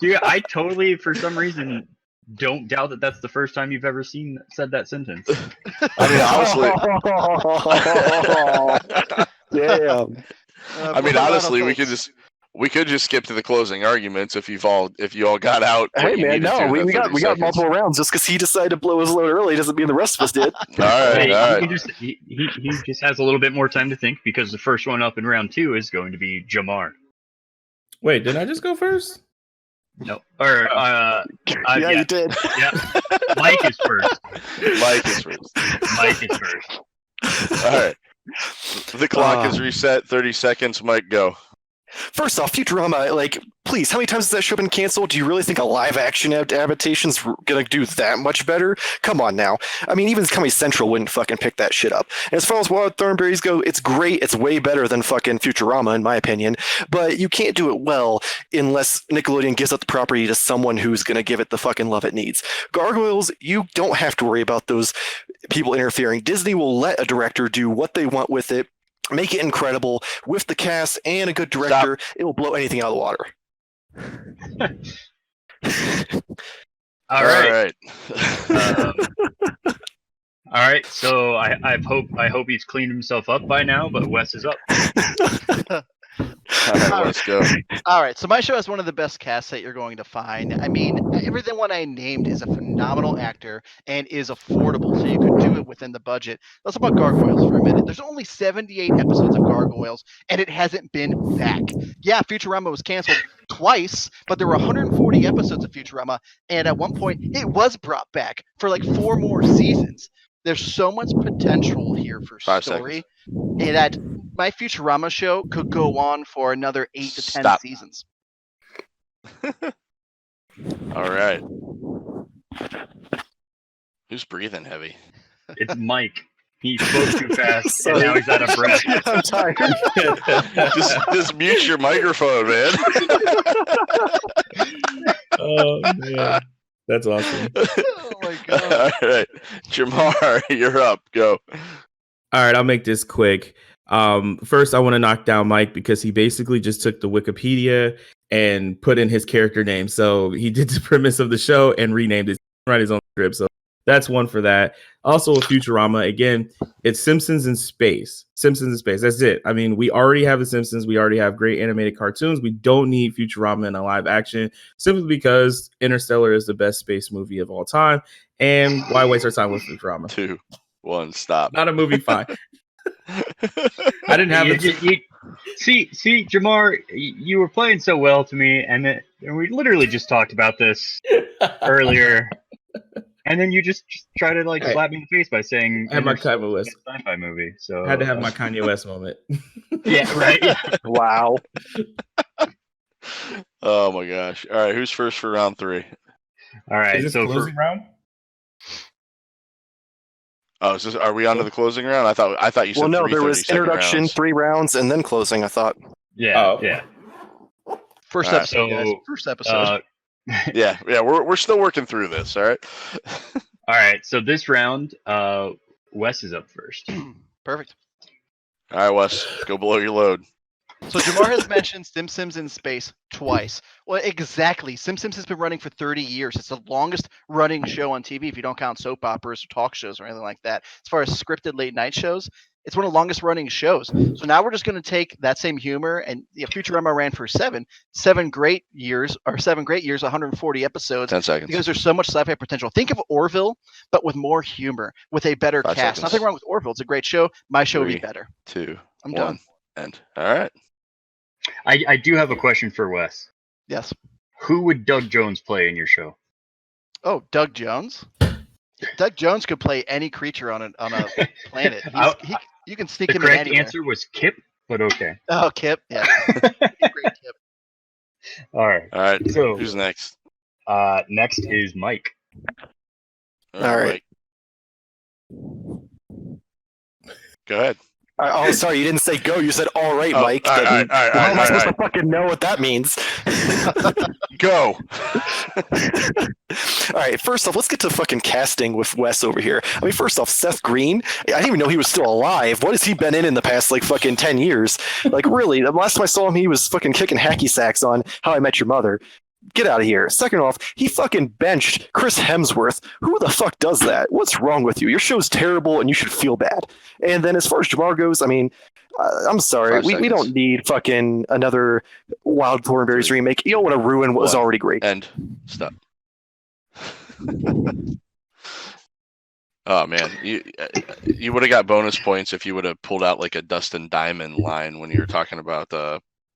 Dude, I totally, for some reason, don't doubt that that's the first time you've ever said that sentence. I mean, honestly. Damn. I mean, honestly, we we could just skip to the closing arguments if you all got out. what Hey you man, needed to no, in we that got 30 we got seconds. multiple rounds. Just because he decided to blow his load early doesn't mean the rest of us did. All right, Hey, all he, right. can just, he just has a little bit more time to think because the first one up in round 2 is going to be Jarmar. Wait, didn't I just go first? No, or Yeah, you did. yeah. Mike is first. Mike is first. Mike is first. All right. The clock is reset. 30 seconds. Mike, go. First off, Futurama, like, please, how many times has that show been canceled? Do you really think a live-action adaptation's gonna do that much better? Come on now. I mean, even Comedy Central wouldn't fucking pick that shit up. And as far as Wild Thornberrys go, it's great. It's way better than fucking Futurama, in my opinion. But you can't do it well unless Nickelodeon gives up the property to someone who's gonna give it the fucking love it needs. Gargoyles, you don't have to worry about those people interfering. Disney will let a director do what they want with it. Make it incredible with the cast and a good director. It will blow anything out of the water. All right. All right. So I hope he's cleaned himself up by now, but Wes is up. All right, let's go. All right, so my show has one of the best casts that you're going to find. I mean, everything one I named is a phenomenal actor and is affordable, so you could do it within the budget. Let's talk about Gargoyles for a minute. There's only 78 episodes of Gargoyles, and it hasn't been back. Yeah, Futurama was canceled twice, but there were 140 episodes of Futurama, and at one point, it was brought back for like 4 more seasons. There's so much potential here for 5 story, and that my Futurama show could go on for another 8 to 10 Stop. seasons. All right. Who's breathing heavy? It's Mike. He spoke too fast, and now he's out of breath. I'm tired. just mute your microphone, man. Oh man, that's awesome. Oh my god. All right. Jarmar, you're up. Go. All right, I'll make this quick. First, I want to knock down Mike because he basically just took the Wikipedia and put in his character name. So he did the premise of the show and renamed it, write his own script. So that's one for that. Also, with Futurama, again, it's Simpsons in space. Simpsons in space. That's it. I mean, we already have the Simpsons. We already have great animated cartoons. We don't need Futurama in a live action simply because Interstellar is the best space movie of all time. And why waste our time with Futurama? 2, 1, stop. Not a movie, fine. I didn't have it. See, Jarmar, you were playing so well to me, and we literally just talked about this earlier. And then you just try to like slap me in the face by saying I had my Kanye West sci-fi movie. So I had to have my Kanye West moment. yeah, right. Wow. Oh my gosh. All right, who's first for round 3? All right, Is this so closing round? Oh, are we on to the closing round? I thought you said Well, no, 3 there was 30-second introduction, rounds. 3 rounds, and then closing, I thought. yeah, Oh. yeah. First All right, episode, guys. First episode. Yeah, we're still working through this, all right? All right, so this round, Wes is up first. Perfect. All right, Wes, go below your load. So Jarmar has mentioned Simpsons in space twice. Well, exactly. Simpsons has been running for 30 years. It's the longest running show on TV if you don't count soap operas or talk shows or anything like that. As far as scripted late night shows, it's one of the longest running shows. So now we're just going to take that same humor and Futurama ran for 7 great years, 140 episodes. 10 seconds. Because there's so much sci-fi potential. Think of Orville, but with more humor, with a better 5 cast. seconds. Nothing wrong with Orville. It's a great show. My show would be 3, better. 2, I'm 1, done. end. All right. I do have a question for Wes. Yes. Who would Doug Jones play in your show? Oh, Doug Jones? Doug Jones could play any creature on a planet. You can sneak The him in correct anywhere. answer was Kip, but okay. Oh, Kip. Yeah. Great Kip. All right. All right. So Who's next? next is Mike. All right. Mike. Go ahead. Oh, sorry, you didn't say go. You said all right, Oh, Mike. all right, all right, How am I all supposed right. to fucking know what that means? Go. All right, first off, let's get to fucking casting with Wes over here. I mean, first off, Seth Green. I didn't even know he was still alive. What has he been in the past, like, fucking 10 years? Like, really, the last time I saw him, he was fucking kicking hacky sacks on How I Met Your Mother. Get out of here. Second off, he fucking benched Chris Hemsworth. Who the fuck does that? What's wrong with you? Your show's terrible and you should feel bad. And then as far as Jarmar goes, I mean, I'm sorry. 5 We seconds. don't need fucking another Wild Thornberrys remake. You don't want to ruin what was 1. already great. End. Stop. Oh man, you would have got bonus points if you would have pulled out like a Dustin Diamond line when you were talking about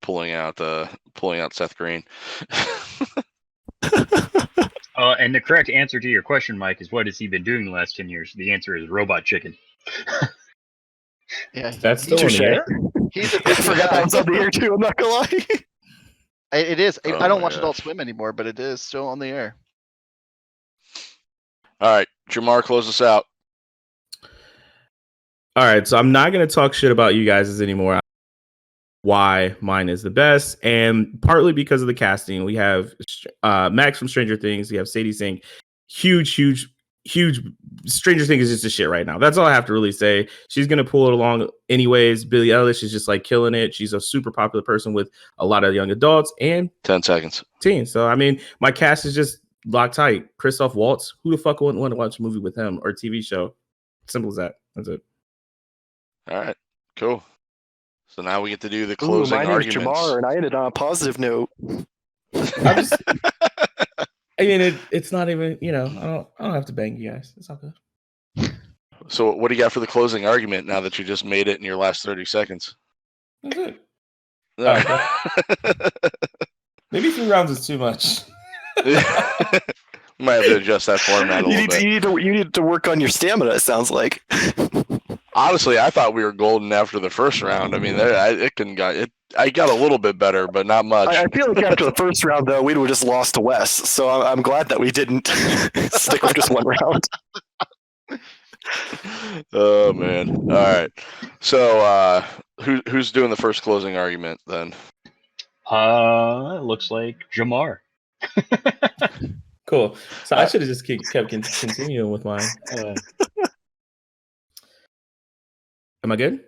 pulling out Seth Green. And the correct answer to your question, Mike, is what has he been doing the last 10 years? The answer is Robot Chicken. Yeah, That's still in Touche. the air? he's a I forgot that was on the air too. I'm not gonna lie. It is. Oh I don't my watch Adult gosh. Swim anymore, but it is still on the air. All right, Jarmar, close us out. All right, so I'm not going to talk shit about you guys anymore. Why mine is the best, and partly because of the casting. We have Max from Stranger Things. We have Sadie Sink. Huge. Stranger Things is just a shit right now. That's all I have to really say. She's going to pull it along anyways. Billie Eilish is just like killing it. She's a super popular person with a lot of young adults and 10 seconds. teens. So, I mean, my cast is just locked tight. Christoph Waltz. Who the fuck wouldn't want to watch a movie with him or a TV show? Simple as that. That's it. All right, cool. So now we get to do the Ooh, closing my name's arguments. Jarmar, and I ended on a positive note. I'm just, I mean, it's not even, I don't have to bang you guys. It's all good. So what do you got for the closing argument now that you just made it in your last 30 seconds? That's it. Maybe 3 rounds is too much. Might have to adjust that format a little bit. You need to work on your stamina. It sounds like. Honestly, I thought we were golden after the first round. I mean, I got a little bit better, but not much. I feel like after the first round, though, we would have just lost to Wes. So I'm glad that we didn't stick with just one round. Oh man! All right. So who's doing the first closing argument then? It looks like Jamar. Cool. So I should have just kept continuing with mine. Am I good?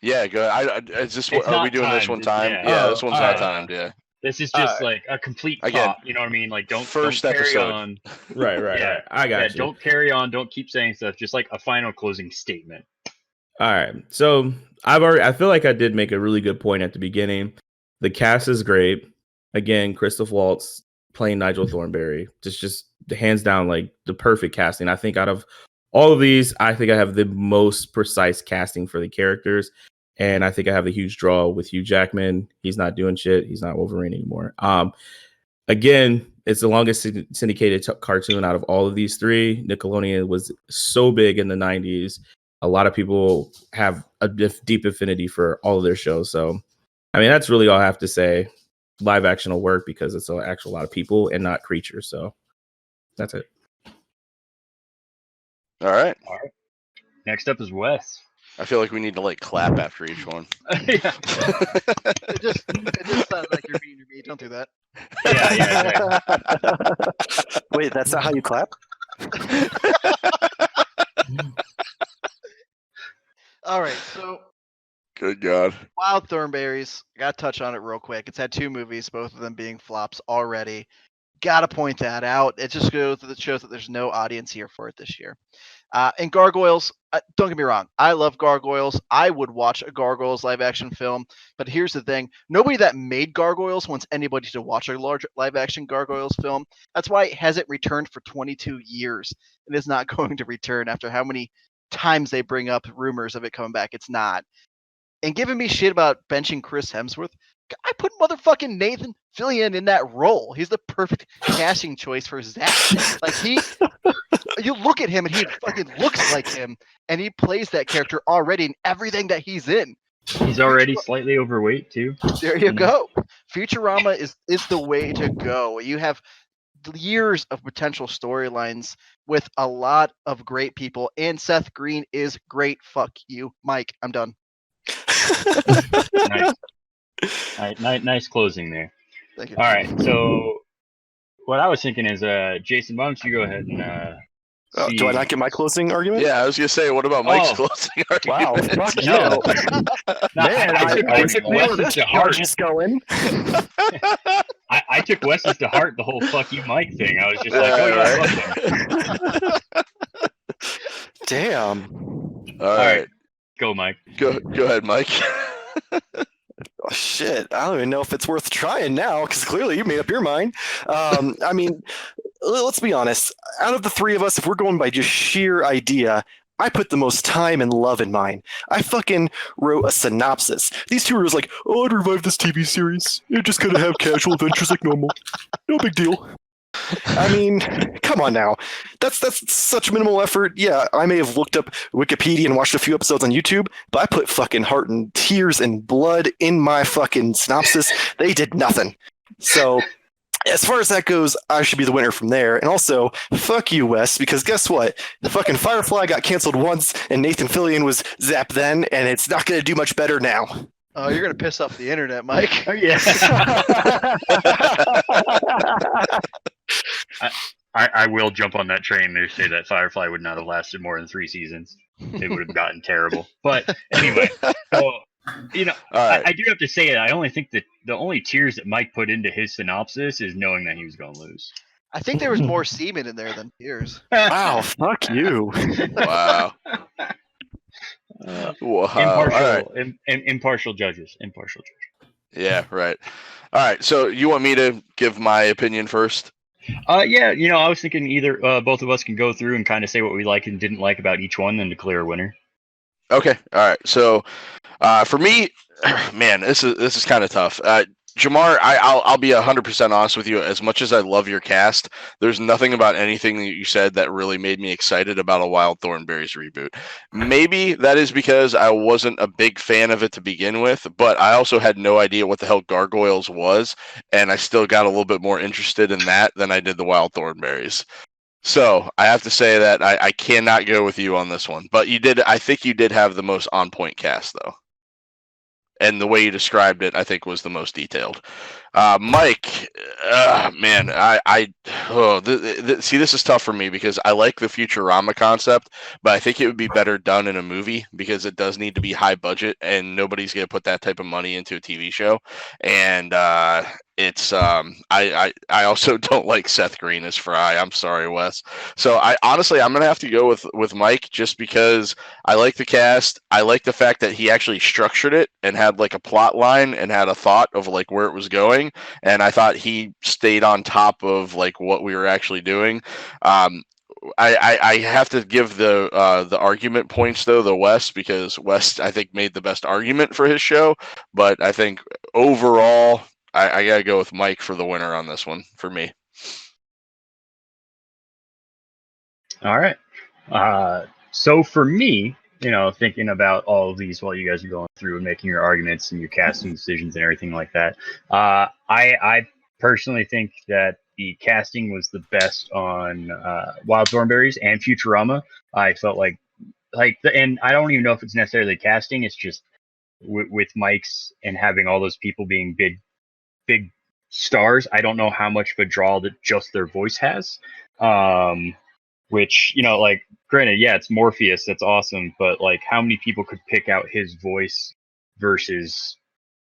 Yeah, good. Are we doing this one time? Yeah, this one's not timed. Yeah. This is just like a complete Again, thought. You know what I mean? Like don't first carry episode. on. Right. Yeah. I got you. Don't carry on. Don't keep saying stuff. Just like a final closing statement. All right. So I feel like I did make a really good point at the beginning. The cast is great. Again, Christoph Waltz playing Nigel Thornberry. Just hands down like the perfect casting. I think out of all of these, I think I have the most precise casting for the characters. And I think I have a huge draw with Hugh Jackman. He's not doing shit. He's not Wolverine anymore. Again, it's the longest syndicated cartoon out of all of these 3. Nickelodeon was so big in the 90s. A lot of people have a deep affinity for all of their shows. So, I mean, that's really all I have to say. Live action will work because it's actually a lot of people and not creatures. So that's it. All right. Next up is Wes. I feel like we need to like clap after each one. Yeah. It just sounds like you're being me. Don't do that. Yeah. Wait, that's not how you clap? All right, so Good God. Wild Thornberries. Got to touch on it real quick. It's had 2 movies, both of them being flops already. Got to point that out. It just shows that there's no audience here for it this year. And Gargoyles, don't get me wrong. I love Gargoyles. I would watch a Gargoyles live action film. But here's the thing. Nobody that made Gargoyles wants anybody to watch a large live action Gargoyles film. That's why it hasn't returned for 22 years. And is not going to return after how many times they bring up rumors of it coming back. It's not. And giving me shit about benching Chris Hemsworth, I put motherfucking Nathan Fillion in that role. He's the perfect casting choice for Zach. Like you look at him and he fucking looks like him, and he plays that character already in everything that he's in. He's already slightly overweight too. There you go. Futurama is the way to go. You have years of potential storylines with a lot of great people, and Seth Green is great. Fuck you, Mike. I'm done. Nice closing there. Thank you. All right, so what I was thinking is, Jason, why don't you go ahead and see... Do I not get my closing argument? Yeah, I was gonna say, what about Mike's closing Wow, argument? fuck you. No. Man, I took Wes's to heart. just going. I took Wes's to heart the whole "fuck you, Mike" thing. I was just like, oh yeah, Right. Damn. All right. Go, Mike. Go ahead, Mike. Oh, shit, I don't even know if it's worth trying now because clearly you made up your mind. I mean, let's be honest. Out of the three of us, if we're going by just sheer idea, I put the most time and love in mine. I fucking wrote a synopsis. These two were just like, "Oh, I'd revive this TV series. It just gotta have casual adventures like normal. No big deal." I mean, come on now. That's such minimal effort. Yeah, I may have looked up Wikipedia and watched a few episodes on YouTube, but I put fucking heart and tears and blood in my fucking synopsis. They did nothing. So, as far as that goes, I should be the winner from there. And also, fuck you, Wes, because guess what? The fucking Firefly got canceled once, and Nathan Fillion was zapped then, and it's not going to do much better now. Oh, you're gonna piss off the internet, Mike. Oh, yeah. I will jump on that train. They say that Firefly would not have lasted more than 3 seasons. It would have gotten terrible. But anyway, so you know, All right. I do have to say it. I only think that the only tears that Mike put into his synopsis is knowing that he was going to lose. I think there was more semen in there than tears. Wow, fuck you. Wow. Wow. Impartial, All right. impartial judges. Impartial judges. Yeah, right. All right. So you want me to give my opinion first? Yeah, you know, I was thinking either both of us can go through and kind of say what we like and didn't like about each one, and declare a winner. Okay. All right. So for me, man, this is kind of tough. Jarmar, I'll be 100% honest with you. As much as I love your cast, there's nothing about anything that you said that really made me excited about a Wild Thornberrys reboot. Maybe that is because I wasn't a big fan of it to begin with, but I also had no idea what the hell Gargoyles was, and I still got a little bit more interested in that than I did the Wild Thornberrys. So I have to say that I cannot go with you on this one. But I think you did have the most on-point cast, though. And the way you described it, I think, was the most detailed. Mike, man, see, this is tough for me because I like the Futurama concept, but I think it would be better done in a movie because it does need to be high budget, and nobody's going to put that type of money into a TV show. And it's I also don't like Seth Green as Fry. I'm sorry, Wes. So I'm gonna have to go with Mike just because I like the cast. I like the fact that he actually structured it and had like a plot line and had a thought of like where it was going. And I thought he stayed on top of like what we were actually doing. I have to give the argument points though to Wes because Wes I think made the best argument for his show, but I think overall I gotta go with Mike for the winner on this one for me. All right. So for me, you know, thinking about all of these while you guys are going through and making your arguments and your casting decisions and everything like that, I personally think that the casting was the best on Wild Thornberrys and Futurama. I felt like, and I don't even know if it's necessarily casting. It's just with Mike's and having all those people being big stars. I don't know how much of a draw that just their voice has. Which, you know, like, granted, yeah, it's Morpheus, that's awesome, but like, how many people could pick out his voice versus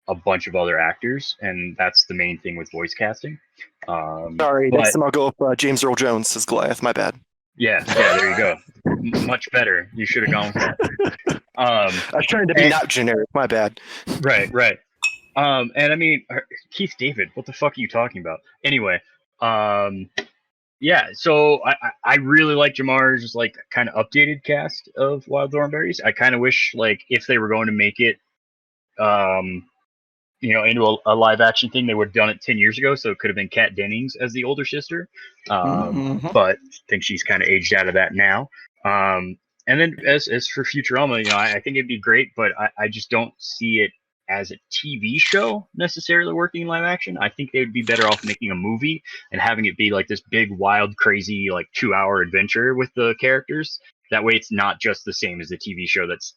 a bunch of other actors? And that's the main thing with voice casting. Sorry, next time I'll go with James Earl Jones as Goliath. My bad. Yeah, there you go. Much better. You should have gone with that. I was trying to be not generic. My bad. Right. And I mean, Keith David, what the fuck are you talking about? Anyway, yeah, so I really like Jarmar's like kind of updated cast of Wild Thornberrys. I kind of wish like if they were going to make it, you know, into a live action thing, they would have done it 10 years ago. So it could have been Kat Dennings as the older sister. But I think she's kind of aged out of that now. And then as for Futurama, you know, I think it'd be great, but I just don't see it as a TV show necessarily working in live action. I think they would be better off making a movie and having it be like this big, wild, crazy, like 2-hour adventure with the characters. That way it's not just the same as the TV show that's,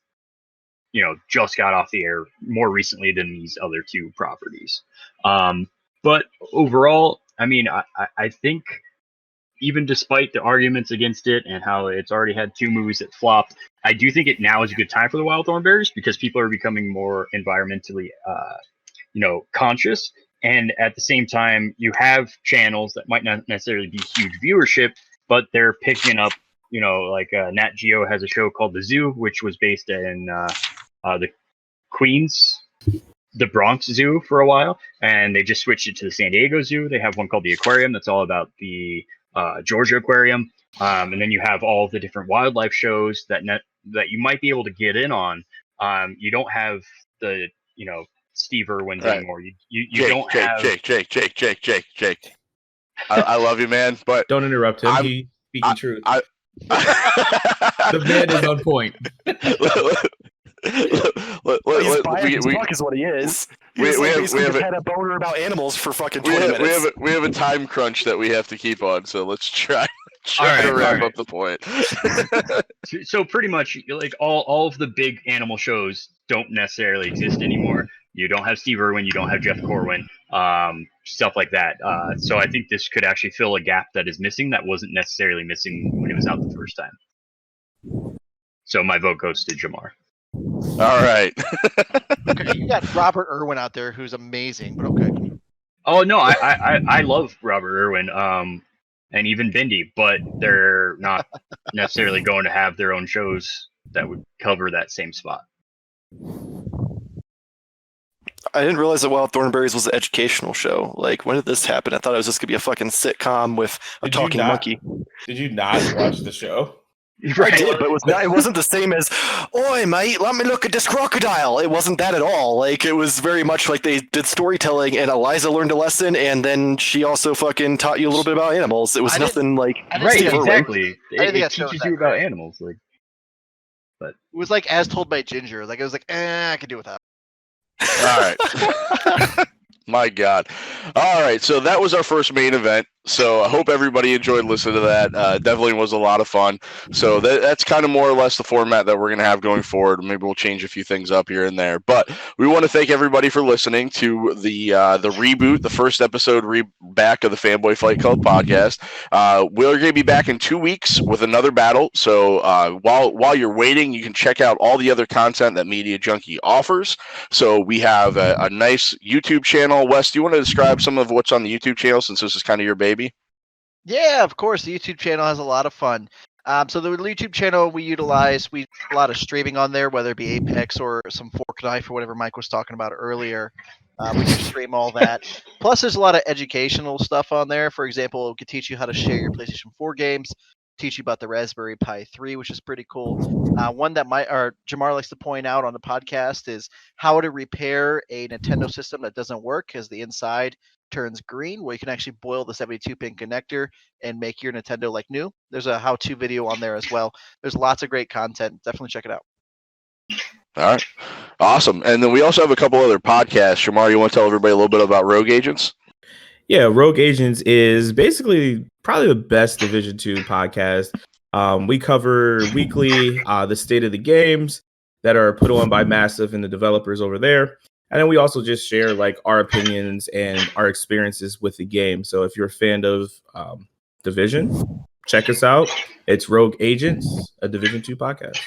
you know, just got off the air more recently than these other two properties. But overall, I mean, I think even despite the arguments against it and how it's already had 2 movies that flopped, I do think it now is a good time for the Wild Thornberrys because people are becoming more environmentally, you know, conscious. And at the same time, you have channels that might not necessarily be huge viewership, but they're picking up Nat Geo has a show called The Zoo, which was based in the Queens, the Bronx Zoo for a while, and they just switched it to the San Diego Zoo. They have one called the Aquarium that's all about the Georgia Aquarium, and then you have all the different wildlife shows that you might be able to get in on. You don't have the Steve Irwins anymore. You don't have Jake. I love you, man, but Don't interrupt him. He's speaking truth. The man is on point. He's biased as fuck is what he is. We have had a boner about animals for fucking 20 minutes. We have a time crunch that we have to keep on, so let's try to wrap up the point. So pretty much, like all of the big animal shows don't necessarily exist anymore. You don't have Steve Irwin, you don't have Jeff Corwin, stuff like that. So I think this could actually fill a gap that is missing that wasn't necessarily missing when it was out the first time. So my vote goes to Jarmar. All right. Okay, you got Robert Irwin out there, who's amazing, but okay. Oh no, I love Robert Irwin, and even Bindi, but they're not necessarily going to have their own shows that would cover that same spot. I didn't realize that Wild Thornberrys was an educational show. Like, when did this happen? I thought it was just gonna be a fucking sitcom with a talking monkey. Did you not watch the show? Right. I did, but it wasn't the same as, "Oi, mate, let me look at this crocodile." It wasn't that at all. Like, it was very much like they did storytelling, and Eliza learned a lesson, and then she also fucking taught you a little bit about animals. It was nothing like right, exactly. It teaches you about animals, like. But it was like As Told by Ginger. Like, it was like, I could do without. All right. My God. All right. So that was our first main event. So I hope everybody enjoyed listening to that. Definitely was a lot of fun. So that's kind of more or less the format that we're going to have going forward. Maybe we'll change a few things up here and there. But we want to thank everybody for listening to the reboot, the first episode back of the Fanboy Fight Club podcast. We're going to be back in 2 weeks with another battle. So while you're waiting, you can check out all the other content that Media Junkie offers. So we have a nice YouTube channel. Wes, do you want to describe some of what's on the YouTube channel since this is kind of your baby? Yeah, of course. The YouTube channel has a lot of fun. So the YouTube channel we utilize, a lot of streaming on there, whether it be Apex or some Fork Knife or whatever Mike was talking about earlier. We can stream all that. Plus, there's a lot of educational stuff on there. For example, it can teach you how to share your PlayStation 4 games, teach you about the Raspberry Pi 3, which is pretty cool. One that Jarmar likes to point out on the podcast is how to repair a Nintendo system that doesn't work because the inside turns green, where you can actually boil the 72-pin connector and make your Nintendo like new. There's a how-to video on there as well. There's lots of great content. Definitely check it out. All right. Awesome. And then we also have a couple other podcasts. Jarmar, you want to tell everybody a little bit about Rogue Agents? Yeah, Rogue Agents is basically probably the best Division 2 podcast. We cover weekly the state of the games that are put on by Massive and the developers over there. And then we also just share like our opinions and our experiences with the game. So if you're a fan of Division, check us out. It's Rogue Agents, a Division 2 podcast.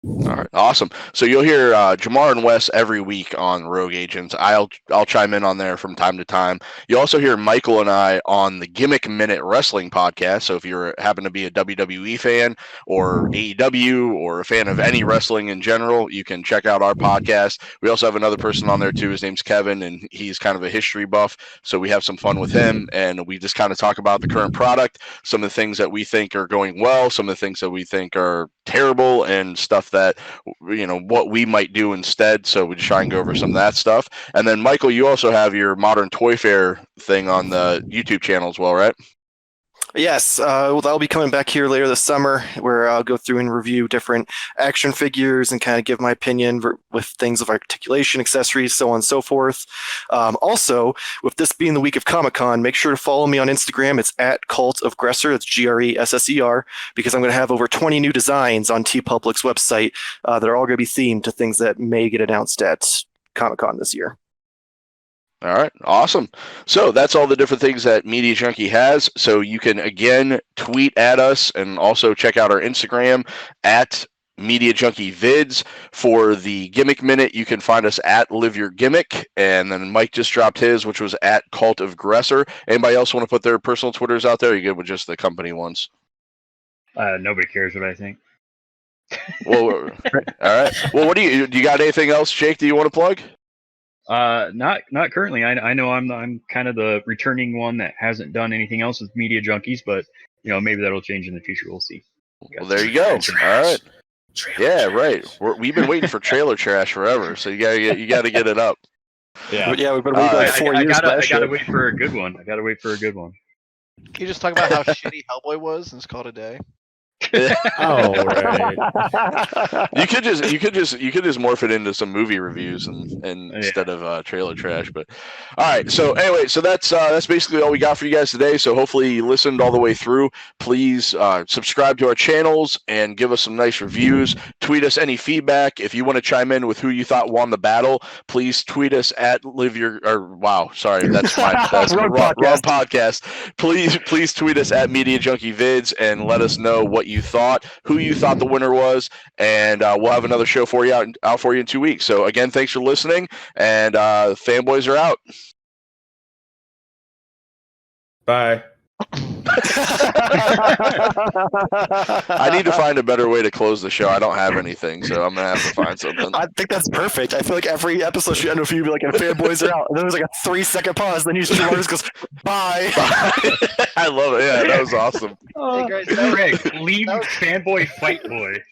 All right, awesome. So you'll hear Jarmar and Wes every week on Rogue Agents. I'll chime in on there from time to time. You also hear Michael and I on the Gimmick Minute Wrestling podcast. So if you happen to be a WWE fan or AEW or a fan of any wrestling in general, you can check out our podcast. We also have another person on there too. His name's Kevin, and he's kind of a history buff. So we have some fun with him, and we just kind of talk about the current product, some of the things that we think are going well, some of the things that we think are terrible, and stuff that, you know, what we might do instead. So we just try and go over some of that stuff. And then Michael, you also have your Modern Toy Fair thing on the YouTube channel as well, right? Yes, well, that'll be coming back here later this summer, where I'll go through and review different action figures and kind of give my opinion with things of articulation, accessories, so on and so forth. Also, with this being the week of Comic-Con, make sure to follow me on Instagram. It's at Cult of Gresser. It's GRESSER, because I'm going to have over 20 new designs on TeePublic's website that are all going to be themed to things that may get announced at Comic-Con this year. All right, awesome. So that's all the different things that Media Junkie has. So you can, again, tweet at us and also check out our Instagram at Media Junkie Vids. For the Gimmick Minute, you can find us at Live Your Gimmick. And then Mike just dropped his, which was at Cult of Gresser. Anybody else want to put their personal Twitters out there? Or are you good with just the company ones? Nobody cares what I think. Well, all right. Well, what do you got? Anything else, Jake? Do you want to plug? Not currently. I know I'm kind of the returning one that hasn't done anything else with Media Junkies, but maybe that'll change in the future. We'll see. Well, there you go. All right. Yeah, right. We've been waiting for trailer trash forever, so you gotta get it up. Yeah, we've been waiting like 4 years. I gotta wait for a good one. Can you just talk about how shitty Hellboy was and just call it a day? Oh, right. You could just morph it into some movie reviews and instead of trailer trash. But all right. So anyway, so that's basically all we got for you guys today. So hopefully you listened all the way through. Please subscribe to our channels and give us some nice reviews. Tweet us any feedback. If you want to chime in with who you thought won the battle, please tweet us at wrong podcast. Please tweet us at Media Junkie Vids and let us know what you thought, who you thought the winner was, and we'll have another show for you out for you in 2 weeks. So again, thanks for listening, and fanboys are out. Bye. I need to find a better way to close the show. I don't have anything, so I'm gonna have to find something. I think that's perfect. I feel like every episode should end with you be like, and fanboys are out. And then there's like a 3-second pause. Then you just goes, bye. I love it. Yeah, that was awesome. Hey guys, Greg, leave Fanboy Fight Boy.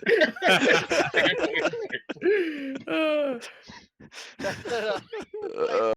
that was